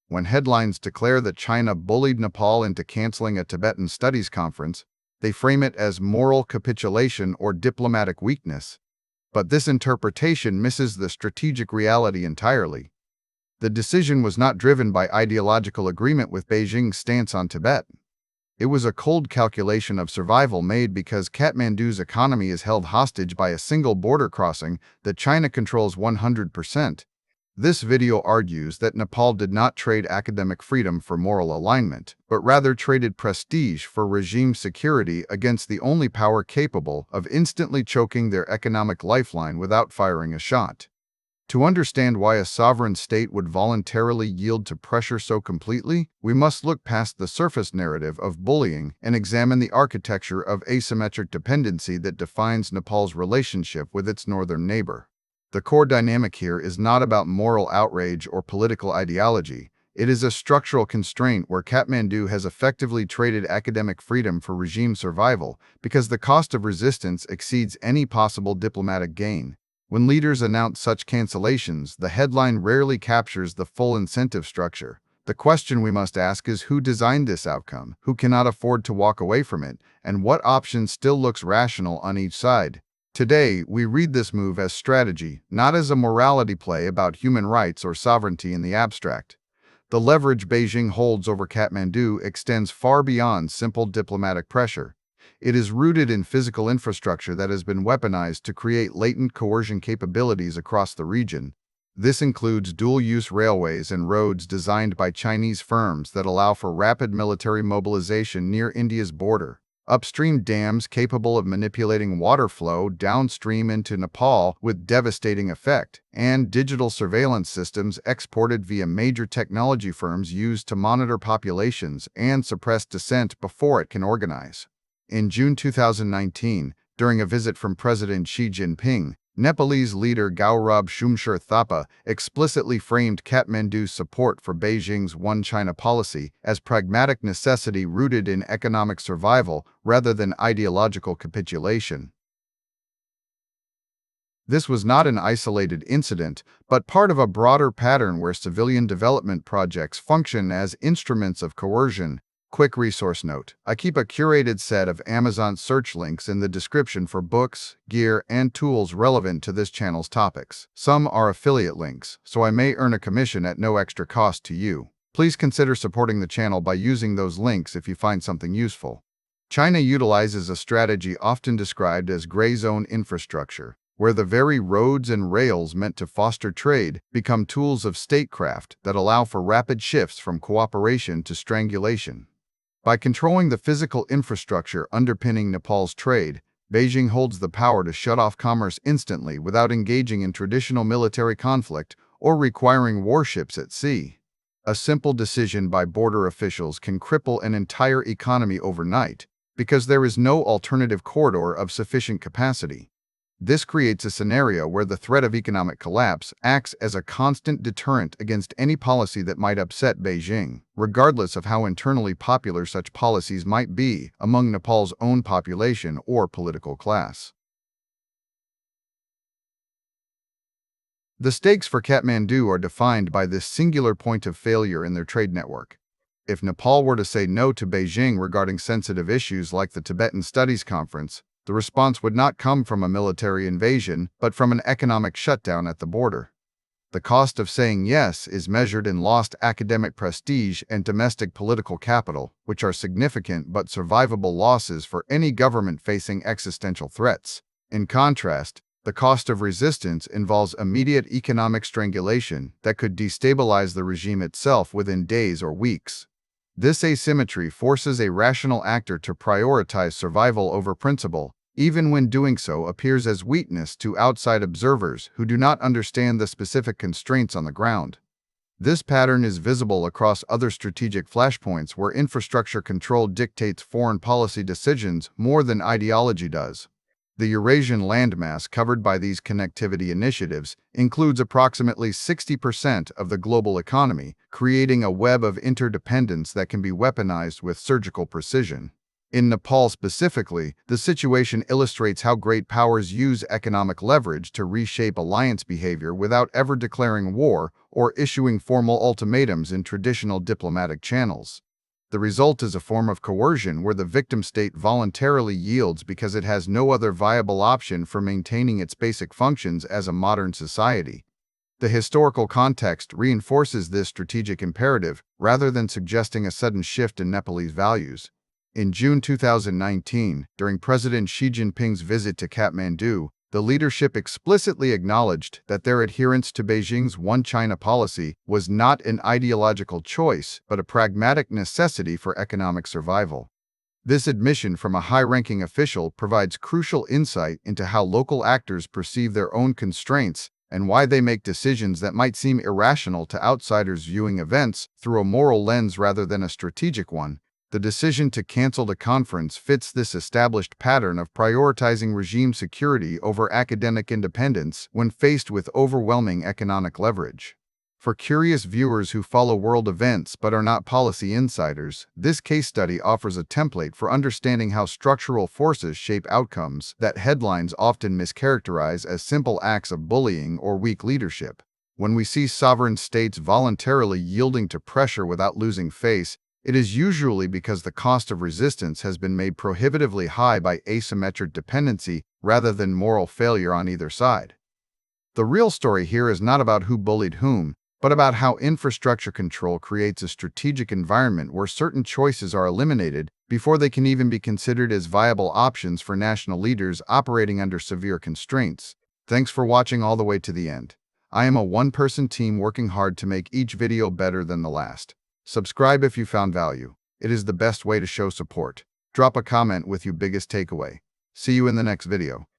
When headlines declare that China bullied Nepal into canceling a Tibetan studies conference, they frame it as moral capitulation or diplomatic weakness. But this interpretation misses the strategic reality entirely. The decision was not driven by ideological agreement with Beijing's stance on Tibet. It was a cold calculation of survival made because Kathmandu's economy is held hostage by a single border crossing that China controls 100%. This video argues that Nepal did not trade academic freedom for moral alignment, but rather traded prestige for regime security against the only power capable of instantly choking their economic lifeline without firing a shot. To understand why a sovereign state would voluntarily yield to pressure so completely, we must look past the surface narrative of bullying and examine the architecture of asymmetric dependency that defines Nepal's relationship with its northern neighbor. The core dynamic here is not about moral outrage or political ideology. It is a structural constraint where Kathmandu has effectively traded academic freedom for regime survival because the cost of resistance exceeds any possible diplomatic gain. When leaders announce such cancellations, the headline rarely captures the full incentive structure. The question we must ask is who designed this outcome, who cannot afford to walk away from it, and what option still looks rational on each side. Today, we read this move as strategy, not as a morality play about human rights or sovereignty in the abstract. The leverage Beijing holds over Kathmandu extends far beyond simple diplomatic pressure. It is rooted in physical infrastructure that has been weaponized to create latent coercion capabilities across the region. This includes dual-use railways and roads designed by Chinese firms that allow for rapid military mobilization near India's border, upstream dams capable of manipulating water flow downstream into Nepal with devastating effect, and digital surveillance systems exported via major technology firms used to monitor populations and suppress dissent before it can organize. In June 2019, during a visit from President Xi Jinping, Nepalese leader Gaurav Shumsher Thapa explicitly framed Kathmandu's support for Beijing's One China policy as pragmatic necessity rooted in economic survival rather than ideological capitulation. This was not an isolated incident, but part of a broader pattern where civilian development projects function as instruments of coercion. Quick resource note: I keep a curated set of Amazon search links in the description for books, gear, and tools relevant to this channel's topics. Some are affiliate links, so I may earn a commission at no extra cost to you. Please consider supporting the channel by using those links if you find something useful. China utilizes a strategy often described as gray zone infrastructure, where the very roads and rails meant to foster trade become tools of statecraft that allow for rapid shifts from cooperation to strangulation. By controlling the physical infrastructure underpinning Nepal's trade, Beijing holds the power to shut off commerce instantly without engaging in traditional military conflict or requiring warships at sea. A simple decision by border officials can cripple an entire economy overnight because there is no alternative corridor of sufficient capacity. This creates a scenario where the threat of economic collapse acts as a constant deterrent against any policy that might upset Beijing, regardless of how internally popular such policies might be among Nepal's own population or political class. The stakes for Kathmandu are defined by this singular point of failure in their trade network. If Nepal were to say no to Beijing regarding sensitive issues like the Tibetan Studies Conference, the response would not come from a military invasion, but from an economic shutdown at the border. The cost of saying yes is measured in lost academic prestige and domestic political capital, which are significant but survivable losses for any government facing existential threats. In contrast, the cost of resistance involves immediate economic strangulation that could destabilize the regime itself within days or weeks. This asymmetry forces a rational actor to prioritize survival over principle, even when doing so appears as weakness to outside observers who do not understand the specific constraints on the ground. This pattern is visible across other strategic flashpoints where infrastructure control dictates foreign policy decisions more than ideology does. The Eurasian landmass covered by these connectivity initiatives includes approximately 60% of the global economy, creating a web of interdependence that can be weaponized with surgical precision. In Nepal specifically, the situation illustrates how great powers use economic leverage to reshape alliance behavior without ever declaring war or issuing formal ultimatums in traditional diplomatic channels. The result is a form of coercion where the victim state voluntarily yields because it has no other viable option for maintaining its basic functions as a modern society. The historical context reinforces this strategic imperative rather than suggesting a sudden shift in Nepalese values. In June 2019, during President Xi Jinping's visit to Kathmandu, the leadership explicitly acknowledged that their adherence to Beijing's One China policy was not an ideological choice, but a pragmatic necessity for economic survival. This admission from a high-ranking official provides crucial insight into how local actors perceive their own constraints and why they make decisions that might seem irrational to outsiders viewing events through a moral lens rather than a strategic one. The decision to cancel the conference fits this established pattern of prioritizing regime security over academic independence when faced with overwhelming economic leverage. For curious viewers who follow world events but are not policy insiders, this case study offers a template for understanding how structural forces shape outcomes that headlines often mischaracterize as simple acts of bullying or weak leadership. When we see sovereign states voluntarily yielding to pressure without losing face, it is usually because the cost of resistance has been made prohibitively high by asymmetric dependency rather than moral failure on either side. The real story here is not about who bullied whom, but about how infrastructure control creates a strategic environment where certain choices are eliminated before they can even be considered as viable options for national leaders operating under severe constraints. Thanks for watching all the way to the end. I am a one-person team working hard to make each video better than the last. Subscribe if you found value. It is the best way to show support. Drop a comment with your biggest takeaway. See you in the next video.